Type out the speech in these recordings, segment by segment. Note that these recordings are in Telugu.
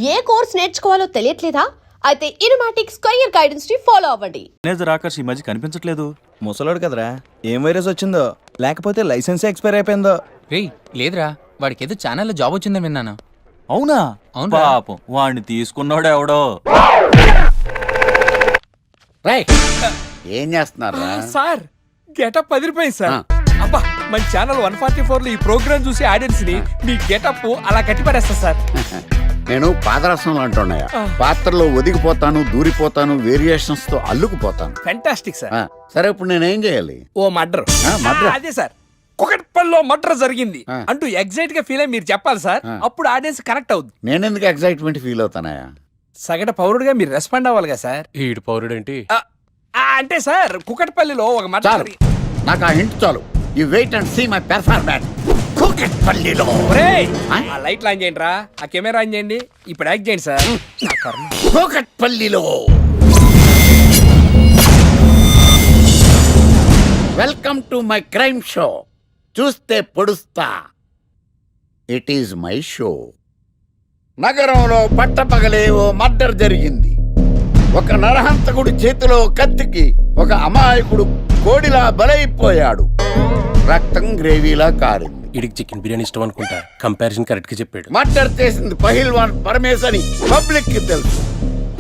ఏ కోర్స్ నేర్చుకోవాలో తెలియట్లేదా? అయితే ఇనుమాటిక్ స్క్వేర్ గైడెన్స్ ని ఫాలో అవ్వండి. మేనేజర్ ఆకర్ష్ ఈ మధ్య కనిపించట్లేదు. ముసలోడు కదరా, ఏం వైరస్ వచ్చిందో లేకపోతే లైసెన్స్ ఎక్స్పైర్ అయిపోయిందో. రేయ్ లేదురా, వాడికి ఏదో ఛానల్లో జాబ్ వచ్చిందని విన్నాను. అవునా? అవును పాపం వాడిని తీసుకున్నాడు ఎవడో. ఏం చేస్తున్నారా సార్? గెటప్ 10 రూపాయలు సార్. అబ్బా, మన ఛానల్ 144 లో ఈ ప్రోగ్రామ్ చూసి ఆడియన్స్ ని మీ గెటప్ అలా కట్టి పడేస్తా సార్. నేను పాదరసం అంటున్నాయా, పాత్రలో ఒదిగిపోతాను, దూరిపోతాను, వేరియేషన్స్ తో అల్లుకుపోతాను. Fantastic sir. సరే ఇప్పుడు నేనేం చేయాలి? ఓ మర్డర్. అదే సార్, కుకట్పల్లిలో మర్డర్ జరిగింది అంటూ ఎగ్జైట్ గా ఫీల్ అయ్యి మీరు చెప్పాలి సార్. అప్పుడు ఆడియన్స్ కనెక్ట్ అవుద్ది. నేనెందుకు ఎక్సైట్మెంట్ ఫీల్ అవుతానయా? సగట పౌరుడుగా మీరు రెస్పాండ్ అవ్వాలిగా సార్. ఈడు పౌరుడేంటి? అంటే సార్ కుకట్పల్లిలో ఒక మర్డర్. నాకు ఆ హింట్ చాలు. You wait and see my performance. కుకట్పల్లిలో ఆ లైట్లు ఆన్ చేయండి రా, ఆ కెమెరా ఆన్ చేయండి. ఇప్పుడు యాక్ట్ చేయండి సార్. కుకట్పల్లిలో welcome to my crime show. చూస్తే పొడుస్తా, ఇట్ ఈజ్ మై షో. నగరంలో పట్టపగలే ఓ మర్డర్ జరిగింది. ఒక నరహంతకుడి చేతిలో కత్తికి ఒక అమాయకుడు కోడిలా బలైపోయాడు. రక్తం గ్రేవీలా కారింది. ఇడికి చికెన్ బిర్యానీ ఇష్టం అనుకుంటా. కంపారిజన్ కరెక్ట్ గా చెప్పాడు. మర్డర్ చేసింది పహిల్వాన్ పరమేశ్ అని పబ్లిక్ కి తెలుసు,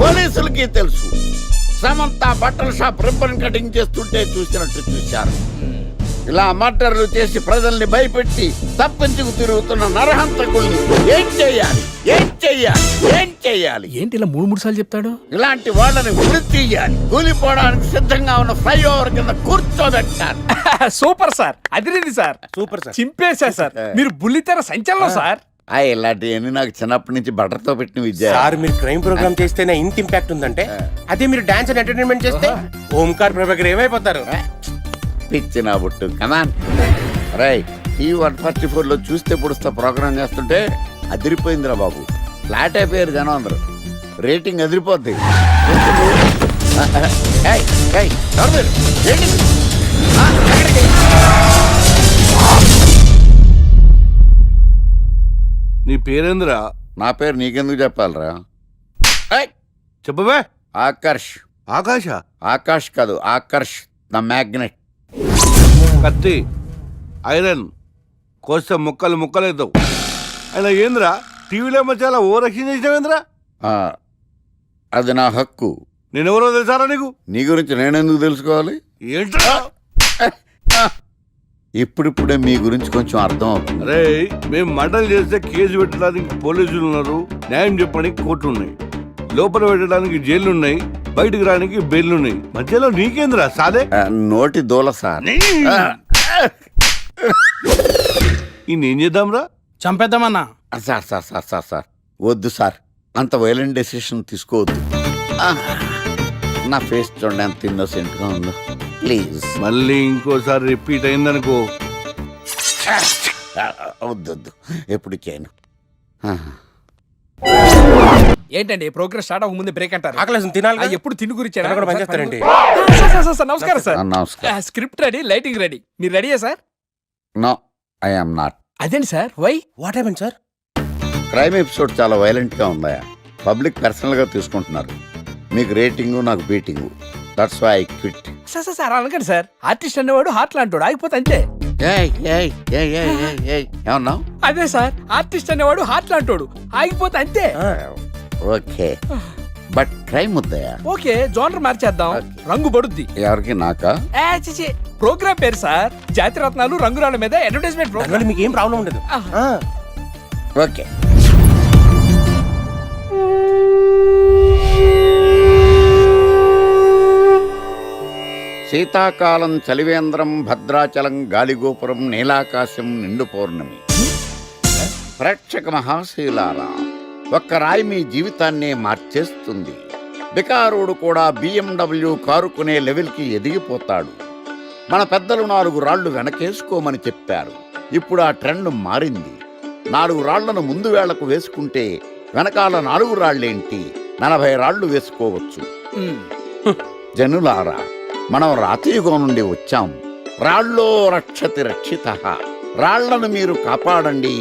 పోలీసులకి తెలుసు. సమంత బట్టల షాప్ రిబ్బన్ కటింగ్ చేస్తుంటే చూసినట్టు చూశారు. ఇలా మర్డర్లు చేసి ప్రజల్ని భయపెట్టి తప్పించుకు తిరుగుతున్న నరహంతకుల్ని ఏం చెయ్యాలి, ఏం చెయ్యాలి, ఏం చెయ్యాలి? ఏంటి ఇలా 3 సార్లు చెప్తాడు? ఇలాంటి వాళ్ళని ఉరి తీయాలి. కూలిపోవడానికి సిద్ధంగా ఉన్న ఫ్లైఓవర్ కింద కూర్చోబెట్టాలి. సూపర్ సార్, అదిరింది సార్. Super sir. చింపేశా సార్. మీరు బుల్లితెర సంచలనం సార్. ఇలాంటివన్నీ నాకు చిన్నప్పటి నుంచి బట్టర్తో పెట్టిన విద్య. సార్ మీరు క్రైమ్ ప్రోగ్రామ్ చేస్తేనే ఇంత ఇంపాక్ట్ ఉందంటే, అదే మీరు డాన్స్ అండ్ ఎంటర్టైన్మెంట్ చేస్తే ఓంకార్ ప్రభాకర్ ఏమైపోతారు? పిచ్చిన బుట్టు కమాన్. రై, ఈ 144 లో చూస్తే పొడుస్తా ప్రోగ్రామ్ చేస్తుంటే అదిరిపోయిందిరా బాబు. ఫ్లాట్ అయిపోయారు జనం అందరూ. రేటింగ్ అదిరిపోద్ది. నీ పేరేంద్రా? నా పేరు నీకెందుకు చెప్పాలరా? చెప్పవే. ఆకర్ష్. ఆకాశ? ఆకాష్ కాదు, ఆకర్ష్ ద మ్యాగ్నెట్. కత్తి, ఐరన్ కోస్తే ముక్కలు ముక్కలేద్దావు. అయినా ఏంద్రా టీవీలో మధ్య ఓ రక్షణ చేసినావేంద్రా? అది నా హక్కు. నేనెవరో తెలుసారా నీకు? నీ గురించి నేనెందుకు తెలుసుకోవాలి? ఏంట్రా? ఇప్పుడిప్పుడే మీ గురించి కొంచెం అర్థం అవుతుంది. అరే, మేము మర్డర్ చేస్తే కేసు పెట్టడానికి పోలీసులు ఉన్నారు, న్యాయం చెప్పడానికి కోర్టు ఉన్నాయి, లోపల పెట్టడానికి జైలు ఉన్నాయి, బయటకు రానికి బెయిల్ ఉన్నాయి. మధ్యలో నీకేంద్రా సాదే? నోటి దూల సార్. ఈయనేం చేద్దాంరా? చంపేద్దామన్నా. Sir sir sir sir sir వద్దు సార్, అంత వైలెంట్ డెసిషన్ తీసుకోవద్దు. నా ఫేస్ చూడండి ఎంత ఇన్నోసెంట్ గా ఉందో. ప్లీజ్ మళ్ళీ ఇంకోసారి రిపీట్ అయిందనుకో. వద్దొద్దు, ఎప్పుడు చేయను. ఏంటండి ప్రోగ్రెస్ స్టార్ట్ అవ్వక ముందే బ్రేక్ అంటారు? ఆకలేసం తినాలి. ఎప్పుడు తిండి గురించి పనిచేస్తారండి. నమస్కారం సార్. నమస్కారం. Script ready, lighting ready. మీరు రెడీయా sir? No, I am not. అదేంటి sir, why? What happen sir? Crime episode చాలా వైలెంట్ గా ఉందా? పబ్లిక్ పర్సనల్ గా తీసుకుంటున్నారు. మీకు రేటింగ్, నాకు beating. That's why I quit. Sir అనకండి సార్. ఆర్టిస్ట్ అనేవాడు హార్ట్ లాంటాడు, ఆగిపోతే అంతే. ఏమన్నావు? అదే సార్, ఆర్టిస్ట్ అనేవాడు హార్ట్ లాంటాడు, ఆగిపోతే అంతే. ఓకే, బట్ క్రైమ్ వద్దయా? ఓకే, జోనర్ మార్చేద్దాం. రంగు పడుద్ది. ఎవరికి? నాకా? ప్రోగ్రామ్ పేరు సార్ జాతిరత్నాలు రంగురాళ్ళ మీద అడ్వర్టైజ్మెంట్ ప్రోగ్రామ్. మీకు ఏం ప్రాబ్లం ఉండదు. ఓకే. శీతాకాలం చలివేంద్రం, భద్రాచలం గాలిగోపురం, నీలాకాశం, నిండు పౌర్ణమి. ప్రేక్షక మహాశీలారా, ఒక్క రాయి మీ జీవితాన్నే మార్చేస్తుంది. బికారుడు కూడా BMW కారు కొనే లెవెల్కి ఎదిగిపోతాడు. మన పెద్దలు 4 రాళ్లు వెనకేసుకోమని చెప్పారు. ఇప్పుడు ఆ ట్రెండ్ మారింది. 4 రాళ్లను ముందు వేళ్లకు వేసుకుంటే వెనకాల 4 రాళ్లేంటి 40 రాళ్లు వేసుకోవచ్చు. జనులారా, మనం రాతియుగం నుండి వచ్చాం. రాళ్ళో రక్షతి రక్షిత. రాళ్లను మీరు కాపాడండి,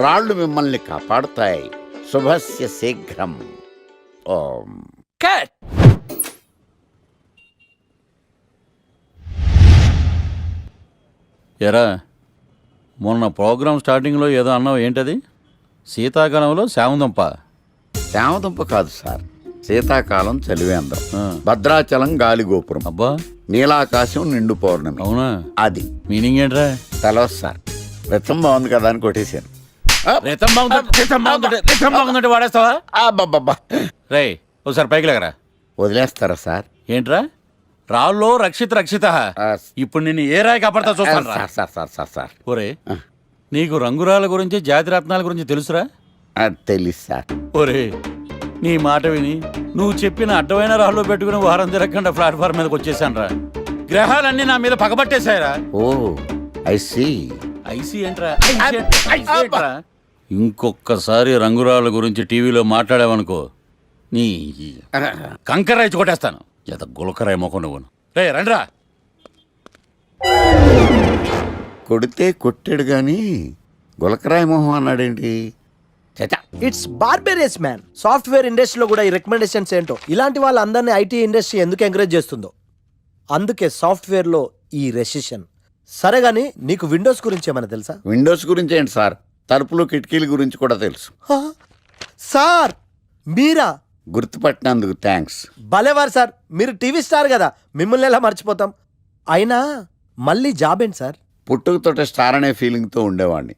రాళ్లు మిమ్మల్ని కాపాడుతాయి. శుభస్య శీఘ్రం. ఓం. కట్. ఎరా మొన్న ప్రోగ్రామ్ స్టార్టింగ్లో ఏదో అన్నావు, ఏంటది? శీతాకాలంలో శామందంప. శామదుంప కాదు సార్, శీతాకాలం చలివేంద్రం, ఆ. భద్రాచలం గాలిగోపురం, అబ్బా, నీలాకాశం నిండు పౌర్ణమి. అవునా? అది మీనింగ్ ఏంట్రా? తెలవదు సార్, రతం బాగుంది కదా అని కొట్టేశాను. వాడేస్తావా? అబ్బబ్బబ్బా. రే ఒకసారి పైకి లేకరా. వదిలేస్తారా సార్? ఏంట్రా? రాళ్ళో రక్షిత ఆ, ఇప్పుడు నిన్ను ఏ రాయి కాపాడతా చూస్తాను. Sir sir sir sir sir ఒరే, నీకు రంగురాల గురించి జాతి రత్నాల గురించి తెలుసురా? తెలీదు సార్. ఒరే, నీ మాట విని నువ్వు చెప్పిన అడ్డమైన రాళ్ళు పెట్టుకుని వారం తిరగకుండా ప్లాట్ఫామ్ మీదకి వచ్చేసాను రా. గ్రహాలన్నీ నా మీద పగబట్టేశాయరా. ఓ ఐ సీ. ఐసీ ఏంట్రా? ఐసీ ఏంట్రా? ఇంకొక్కసారి రంగురాళ్ళ గురించి టీవీలో మాట్లాడావనుకో, నీ కంకర్రాయి కొట్టేస్తాను. ఎంత గులకరాయి మొక్క నువ్వు. రే రండ్రా. కొడితే కొట్టాడు గాని గులకరాయ మొహం అన్నాడేంటి? చచా. It's barbarious man. సాఫ్ట్వేర్ ఇండస్ట్రీలో కూడా ఈ రికమెండేషన్స్ ఏంటో, ఇలాంటి వాళ్ళందరినీ ఐటీ ఇండస్ట్రీ ఎందుకు ఎంకరేజ్ చేస్తుందో. అందుకే సాఫ్ట్వేర్లో ఈ రెసిషన్. సరే గానీ నీకు విండోస్ గురించి ఏమైనా తెలుసా? విండోస్ గురించి ఏంటి సార్, తలుపులు కిటికీల గురించి కూడా తెలుసు. హా? సార్ మీరా? గుర్తుపట్టినందుకు థ్యాంక్స్. భలేవారు సార్, మీరు టీవీ స్టార్ కదా, మిమ్మల్ని ఎలా మర్చిపోతాం. అయినా మళ్ళీ జాబ్ ఏంటి సార్? పుట్టుకతోటే స్టార్ అనే ఫీలింగ్తో ఉండేవాడిని,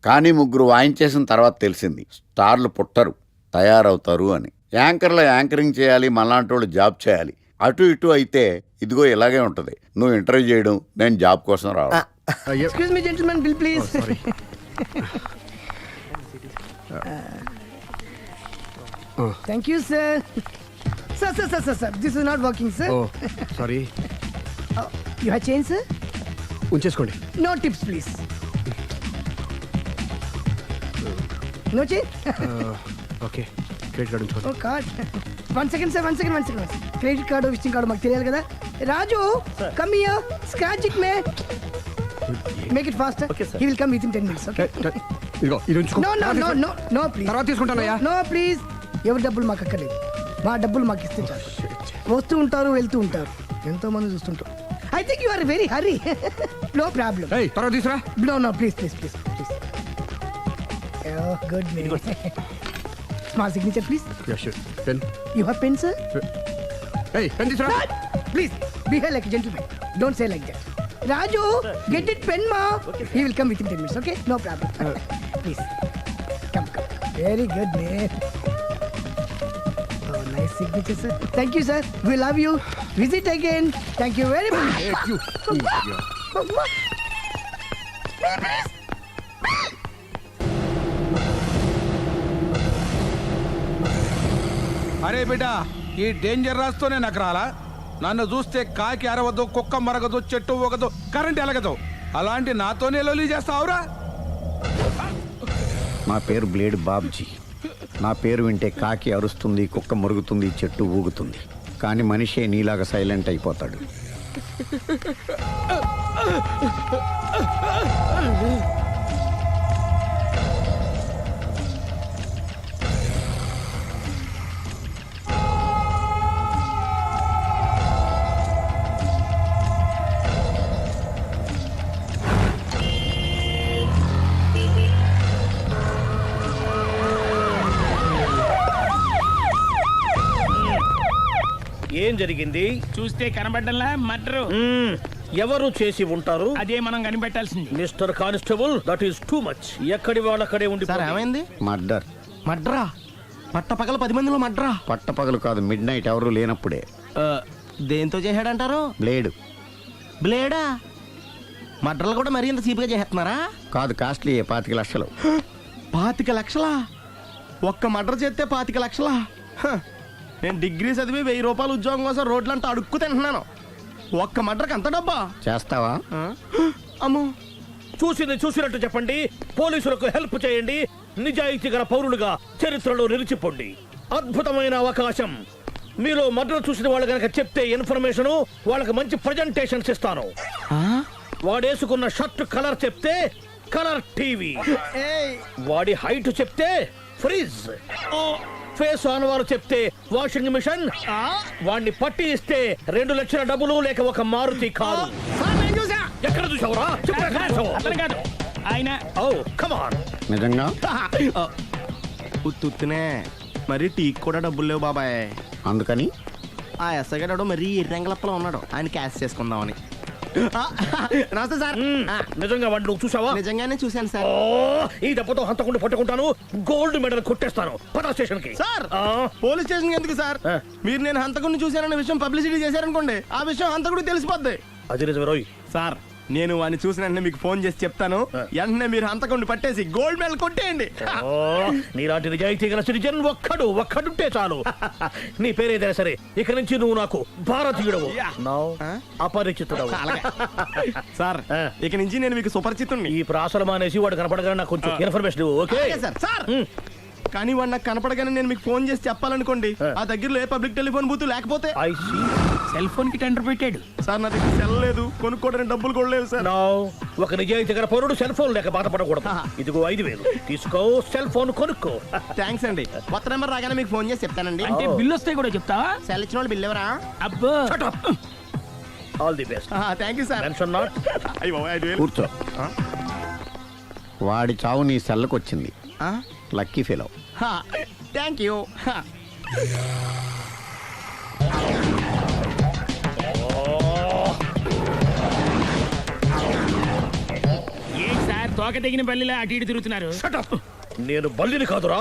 కానీ ముగ్గురు వాయించేసిన తర్వాత తెలిసింది స్టార్లు పుట్టరు, తయారవుతారు అని. యాంకర్లో యాంకరింగ్ చేయాలి, మళ్ళాంటి వాళ్ళు జాబ్ చేయాలి. అటు ఇటు అయితే ఇదిగో ఇలాగే ఉంటుంది. నువ్వు ఇంటర్వ్యూ చేయడం, నేను జాబ్ కోసం రావడం. Excuse me gentlemen, bill please. Thank you, sir. Sir. This is not working, sir. Oh, sorry. You have change, sir? ఉంచేసుకోండి. No tips, please. No change? Okay, credit card ఉంచుకోండి. Oh, card. One second, sir. Credit card, visiting card, మాకు తెలియాలి కదా. Raju, come here. Scratch it, man. Make it faster. Okay, sir. He will come within 10 minutes, okay? ఇదిగో ఇది ఉంచుకో. No, please. తర్వాత తీసుకుంటానయ్యా. No, please. ఎవరి డబ్బులు మాకు అక్కర్లేదు, మా డబ్బులు మాకు ఇస్తే చాలు. వస్తూ ఉంటారు, వెళ్తూ ఉంటారు, ఎంతో మంది చూస్తుంటారు. I think you are very hurry. No problem. ఏయ్, తర్వాత తీసురా. No, please. Oh, good man. Small signature, please. Yeah sure. Pen. You have pen, sir? ఏయ్, పెన్ తీసురా. Please, behave like a gentleman. Don't say like that. Raju, get it pen, ma. He will come within 10 minutes, okay? No problem. Please. Come. Very good, man. Oh, nice signature, sir. Thank you, sir. We love you. Visit again. Thank you very much. అరే బిడ్డ, ఈ డేంజర్ రాస్తూనే నాకు రాలా. నన్ను చూస్తే కాకి అరవదు, కుక్క మరగదు, చెట్టు ఊగదు, కరెంట్ ఎలగదు. అలాంటి నాతోనే లొల్లి చేస్తావురా? నా పేరు బ్లేడ్ బాబ్జీ. నా పేరు వింటే కాకి అరుస్తుంది, కుక్క మురుగుతుంది, చెట్టు ఊగుతుంది, కానీ మనిషే నీలాగా సైలెంట్ అయిపోతాడు. ఏం జరిగింది? చూస్తే కనబడ్డంలా మర్డరు. ఎవరు చేసి ఉంటారు? అదే మనం కనిపెట్టాల్సింది. Mister constable, that is too much. ఎక్కడి వాళ్ళక్కడే ఉండి. ఏమైంది? మర్డర్. మడ్రా? పట్టపగల 10 మందిలో మడ్రా? పట్టపగలు కాదు, మిడ్ నైట్ ఎవరు లేనప్పుడే. దేంతో చేశాడంటారు? బ్లేడ్. బ్లేడా? మడ్రలు కూడా మరీ ఇంత చీప్గా చేస్తున్నారా? కాదు, కాస్ట్లీ 25 లక్షలు. 25 లక్షలా? ఒక్క మడ్ర చేస్తే 25 లక్షలా? నేను డిగ్రీ చదివి 1000 రూపాయలు ఉద్యోగం కోసం రోడ్లంతా అడుక్కు తింటున్నాను. ఒక్క మడ్రకి అంత డబ్బా? చేస్తావా? అమ్మో. చూసినట్టు చెప్పండి, పోలీసులకు హెల్ప్ చేయండి, నిజాయితీ గల పౌరులుగా చరిత్రలో నిలిచిపోండి. అద్భుతమైన అవకాశం. మీలో మర్డర్ చూసిన వాళ్ళు కనుక చెప్తే ఇన్ఫర్మేషన్, వాళ్ళకి మంచి ప్రజెంటేషన్స్ ఇస్తాను. వాడేసుకున్న షర్ట్ కలర్ చెప్తే కలర్ టీవీ, వాడి హైట్ చెప్తే ఫ్రిజ్, ఫేస్ ఆన్ వారు చెప్తే వాషింగ్ మిషన్, వాడిని పట్టి ఇస్తే 2 లక్షల డబ్బులు లేక ఒక మారుతి కారు. ఎక్కడ చూసావురా? చెప్పు, ఎక్కడ చూసావు? ఆయన ఓ కమ్ ఆన్. నిజంగా ఉత్తునే మరి టీకి కూడా డబ్బులు లేవు బాబాయ్. అందుకని ఆ ఎస్ఐ గారు మరీ ఎర్రంగలప్పలో ఉన్నాడు, ఆయన క్యాష్ చేసుకుందామని. నమస్తే సార్. నిజంగా వాడిని నువ్వు చూసావా? నిజంగానే చూశాను సార్. ఈ దెబ్బతో హంతకుండా పట్టుకుంటాను, గోల్డ్ మెడల్ కొట్టేస్తాను. పద స్టేషన్ కి. సార్ పోలీస్ స్టేషన్ ఎందుకు సార్? మీరు నేను హంతకుడిని చూశానన్న విషయం పబ్లిసిటీ చేశారనుకోండి, ఆ విషయం హంతకుడికి తెలిసిపోద్ది. అది నిజమే రోయ్. సార్ నేను వాడిని చూసిన వెంటనే మీకు ఫోన్ చేసి చెప్తాను, వెంటనే మీరు హంతకుడిని పట్టేసి గోల్డ్ మెడల్ కొట్టేయండి. నీలాంటి నిజాయితీ గల సిటిజన్ ఒక్కడుంటే చాలు. నీ పేరేదైనా సరే, ఇక నుంచి నువ్వు నాకు భారతీయుడవు, అపరిచితుడవు. సార్ ఇక నుంచి నేను మీకు సుపరిచితుడిని. ఈ ప్రాసలు మానేసి వాడు కనపడగానే నాకు కొంచెం ఇన్ఫర్మేషన్. Okay sir. కానీ వాడు నాకు కనపడగానే నేను మీకు ఫోన్ చేసి చెప్పాలనుకోండి, ఆ దగ్గరలో ఏ పబ్లిక్ టెలిఫోన్ బూత్ లేకపోతే సెల్ ఫోన్ కి టెండర్ పెట్టాడు సార్. నా దగ్గర సెల్ లేదు, కొనుక్కోవడానికి డబ్బులు కూడా లేవు సార్. ఒక నిజాయితీ గల పౌరుడు సెల్ ఫోన్ లేక బాధపడకూడదు. ఇదిగో 5,000 తీసుకో, సెల్ ఫోన్ కొనుక్కో. థ్యాంక్స్ అండి. కొత్త నెంబర్ రాగానే మీకు ఫోన్ చేసి చెప్తానండి. అంటే బిల్ వస్తే కూడా చెప్తావా? సెల్ ఇచ్చిన వాళ్ళు బిల్ ఎవరా? అబ్బో all the best. Thank you sir. Mention not. కూర్చో. వాడి చావు నీ సెల్లకు వచ్చింది. Lucky fellow. Thank you. ఏంటి సార్ తోక తెగిన బల్లిలా అటు ఇటు తిరుగుతున్నారు? నేను బల్లిని కాదురా,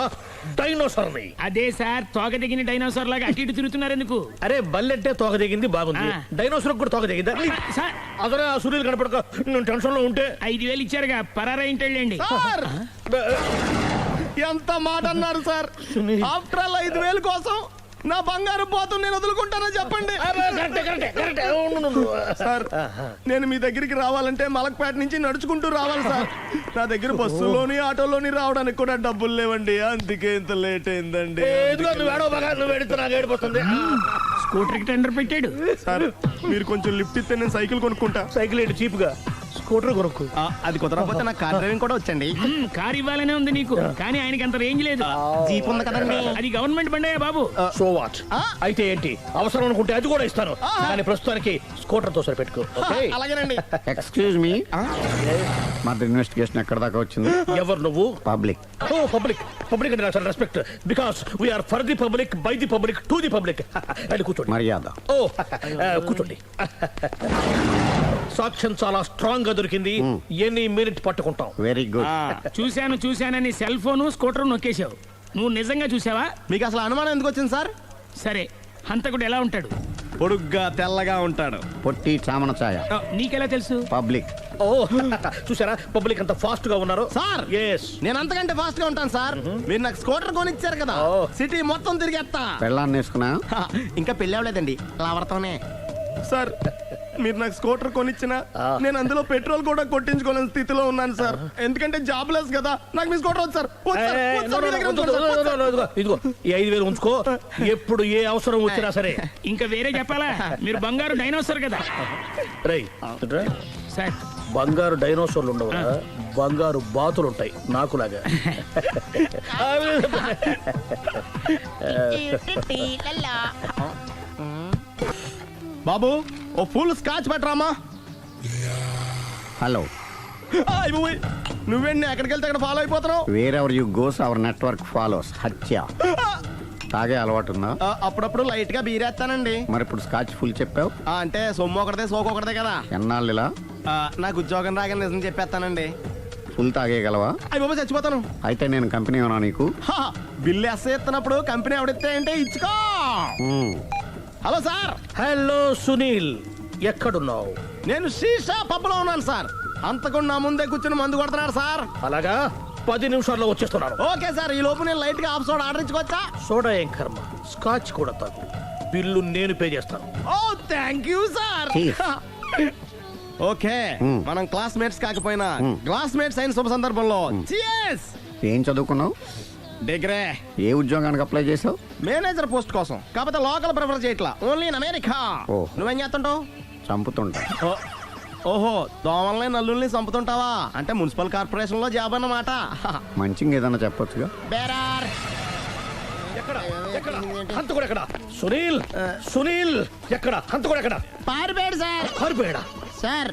డైనోసార్ని. అదే సార్ తోక తెగిన డైనోసార్ లాగా అటు ఇటు తిరుగుతున్నారు ఎందుకు? అరే బల్లి అంటే తోక దిగింది బాగుంది, డైనోసార్ కూడా తోక దిగిందా? సార్ అదరే ఆ సూర్యులు కనపడక నేను టెన్షన్ లో ఉంటే 5,000 ఇచ్చారుగా, పరారా ఇంటండి. ఎంత మాట అన్నారు సార్? ఆఫ్టర్ ఆల్ 5,000 కోసం నా బంగారు పోతు నేను వదులుకుంటానో చెప్పండి సార్. నేను మీ దగ్గరికి రావాలంటే మలక్పేట నుంచి నడుచుకుంటూ రావాలి సార్. నా దగ్గర బస్సులోని ఆటోలోని రావడానికి కూడా డబ్బులు లేవండి, అందుకే ఇంత లేట్ అయిందండి. స్కూటర్ కి టెండర్ పెట్టాడు సార్. మీరు కొంచెం లిఫ్ట్ ఇస్తే నేను సైకిల్ కొనుక్కుంటా. సైకిల్ ఏంటి చీప్ గా, స్కూటర్ కొనుక్కు. అది కుదరకపోతే నాకు కార్ డ్రైవింగ్ కూడా వచ్చండి. కార్ ఇవ్వాలనే ఉంది నీకు, కానీ ఆయనకి అంత రేంజ్ లేదు. జీప్ ఉంది కదండి. అది గవర్నమెంట్ బండే బాబు. So what? అయితే ఏంటి, అవసరం అనుకుంటే అది కూడా ఇస్తాను, కానీ ప్రస్తుతానికి స్కూటర్ తో సరిపెట్టుకో. అలాగేనండి. ఎక్స్క్యూజ్ మీ, మర్డర్ ఇన్వెస్టిగేషన్ ఎక్కడ దాకా వచ్చింది? ఎవరు నువ్వు? పబ్లిక్. ఓ పబ్లిక్. పబ్లిక్ అంటే చాలా respect, because we are for the public, by the public, to the public. అది కూర్చోండి. మర్యాద. ఓ కూర్చోండి. సాక్ష్యం చాలా స్ట్రాంగ్ గా దొరికింది, ఎన్ని మినిట్ పట్టుకుంటాం. Very good. చూశానని సెల్ ఫోను స్కూటర్ నొక్కేశావు. నువ్వు నిజంగా చూసావా? మీకు అసలు అనుమానం ఎందుకు వచ్చింది సార్? సరే, హంతకుడు ఎలా ఉంటాడు? పొడుగ్గా తెల్లగా ఉంటాడు. పొట్టి చామన ఛాయ. నీకెలా తెలుసు? పబ్లిక్. ఓ చూసారా పబ్లిక్ అంత ఫాస్ట్ గా ఉన్నారు సార్. నేను అంతకంటే ఫాస్ట్ గా ఉంటాను సార్. మీరు నాకు స్కూటర్ కొనిచ్చారు కదా, సిటీ మొత్తం తిరిగేస్తా. పెళ్ళాన్ని వేసుకున్నా? ఇంకా పెళ్ళి అవ్వలేదండి, లావర్తోనే. సార్ మీరు నాకు స్కూటర్ కొనిచ్చిన నేను అందులో పెట్రోల్ కూడా కొట్టించుకోలేని స్థితిలో ఉన్నాను సార్. ఎందుకంటే జాబ్ లెస్ కదా, నాకు మీ స్కూటర్ వద్దు సార్. ఇదిగో ఈ 5,000 ఉంచుకో, ఎప్పుడు ఏ అవసరం వచ్చినా సరే. ఇంకా వేరే చెప్పాలా? మీరు బంగారు డైనోసార్ కదా. రై సార్, బంగారు డైనోసార్లు ఉండవు, బంగారు బాతులు ఉంటాయి నాకులాగా. బాబు ఓ ఫుల్ స్కాచ్ పెట్టరామా. హలో. నువ్వేండి ఎక్కడికి వెళ్తే అక్కడ ఫాలో అయిపోతున్నావు? Wherever you goes our network follows. హత్య. తాగే అలవాటు ఉందా? అప్పుడప్పుడు లైట్ గా బీరేస్తానండి. మరి ఇప్పుడు స్కాచ్ ఫుల్ చెప్పావు అంటే సొమ్ము ఒకటిదే సోకు ఒకటిదే కదా. ఎన్నాళ్ళు ఇలా? నాకు ఉద్యోగం రాగానే నిజం చెప్పేస్తానండి. ఫుల్ తాగేయగలవా? అయ్యి బాబా చచ్చిపోతాను. అయితే నేను కంపెనీ ఉన్నా నీకు? బిల్లు ఎస్ఐ ఎత్తినప్పుడు కంపెనీ ఎవడిస్తే అంటే ఇచ్చుకో. Hello sir. హలో సునీల్, ఎక్కడున్నావు? నేను శీషా పబ్లో ఉన్నాను సార్. అంతకుండా నా ముందే కూర్చుని మందు కొడుతున్నాడు సార్. అలాగా, 10 నిమిషాల్లో వచ్చేస్తున్నాను. Okay sir. ఈ లోపు నేను లైట్ గా హాఫ్ సోడా ఆర్డర్ ఇచ్చుకోవచ్చా? సోడా ఏం కర్మ, స్కాచ్ కూడా తాగు, బిల్లు నేను పే చేస్తాను. ఓ థ్యాంక్ యూ సార్. ఓకే, మనం క్లాస్మేట్స్ కాకపోయినా క్లాస్మేట్స్ అయిన శుభ సందర్భంలో cheers. ఏం చదువుకున్నావు? డిగ్రీ. ఏ ఉద్యోగానికి అప్లై చేసావు? మేనేజర్ పోస్ట్ కోసం, కాకపోతే లోకల్ ప్రిఫర్ చేయట్లా, ఓన్లీ ఇన్ అమెరికా. నువ్వేం చేస్తుంటావు? చంపుతుంటా. ఓహో దోమల్ని నల్లుల్ని చంపుతుంటావా అంటే మున్సిపల్ కార్పొరేషన్ లో జాబ్ అన్నమాట. మంచిగా ఏదన్నా చెప్పొచ్చుగా. బేరార్ ఎక్కడ ఎక్కడ హంతకుడు ఎక్కడ? సునీల్ సునీల్ ఎక్కడ హంతకుడు ఎక్కడ? పారిపోయాడు సార్. కారిపోయాడా? సార్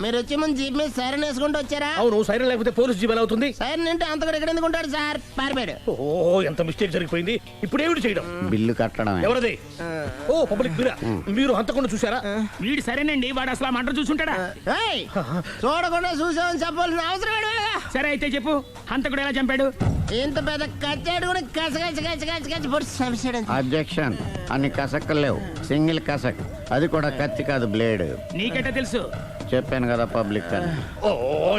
మీరు వచ్చే ముందు జీప్ మీద సైరన్ వేసుకుంటూ వచ్చారా? అవును, సైరన్ లేకపోతే పోలీస్ జీవన్ అవుతుంది. సైరన్ అంటే అంతకుడు ఎక్కడ ఎందుకు ఉంటాడు సార్? పారిపోయాడు. ఓ ఎంత మిస్టేక్ జరిగిపోయింది. ఇప్పుడు ఏమిటి చేయడం? బిల్లు కట్టడం. ఎవరది? ఓ పబ్లిక్ మీరా? మీరు హంతకుండా చూసారా? వీడు సరేనండి, వాడు అసలు ఆ మంట చూసుంటాడా? ఏయ్, చూడకుండా చూసామని చెప్పాల్సిన అవసరం ఏంటి? సరే అయితే చెప్పు, హంతకుడు ఎలా చంపాడు? ఇంత పెద్ద కచ్చాడు కూడా కచ్చ పొడి సమస్య. అబ్జెక్షన్. అన్ని కసక్కలు లేవు, సింగిల్ కసక్, అది కూడా కత్తి కాదు బ్లేడ్. నీకెట్టా తెలుసు? చెప్పాను కదా పబ్లిక్ అని. Oh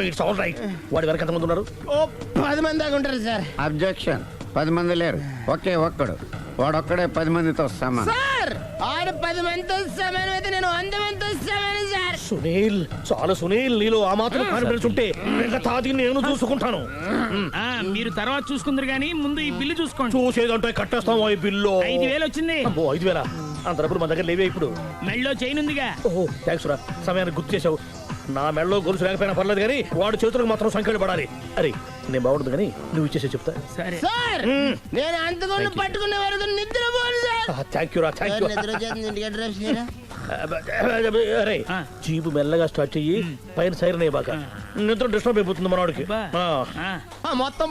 it's all right. వాడి వరకు ఎంతమంది ఉన్నారు? ఓ 10 మంది దాకా ఉంటారు సార్. అబ్జెక్షన్. 10 మంది లేరు, ఒకే ఒక్కడు. వాడొక్కడే 10 మందితో సమానం. సార్ ఆడు 10 మందితో సమానం అయితే నేను 100 మందితో సమానం సార్. సునీల్ చాలు సునీల్, నీలో ఆ మాత్రం కాన్ఫిడెన్స్ ఉంటే మిగతాది నేను చూసుకుంటాను. మీరు తర్వాత చూసుకుందరు గానీ ముందు ఈ బిల్లు చూసుకోండి. చూసేదంటే కట్టేస్తాం ఈ బిల్లు. 5,000 వచ్చింది. అబ్బో 5,000? అంత డబ్బులు మన దగ్గర లేవే ఇప్పుడు. మెళ్ళో చైన్ ఉందిగా. ఓహో థ్యాంక్స్ రా, సమయానికి గుర్తు చేసావు. నా మెడలో గొలుసు లేకపోయినా పర్లేదు కానీ వాడు చేతులకు మాత్రం సంఖ్యలు పడాలి. అరే నేను బాగుండదు కానీ నువ్వు ఇచ్చేసే చెప్తా. సరే సార్ నేను అంతకుండా పట్టుకునే వరకు నిద్రపోను సార్. థ్యాంక్ యూ రా, థ్యాంక్ యూ. నిద్ర వచ్చేస్తుంది, ఇంటికి డ్రైవ్ చేయరా? అరే జీపు మెల్లగా స్టార్ట్ చెయ్యి, పైన సైరన్ అయ్యాక నిద్ర డిస్టర్బ్ అయిపోతుంది మనవాడికి. మొత్తం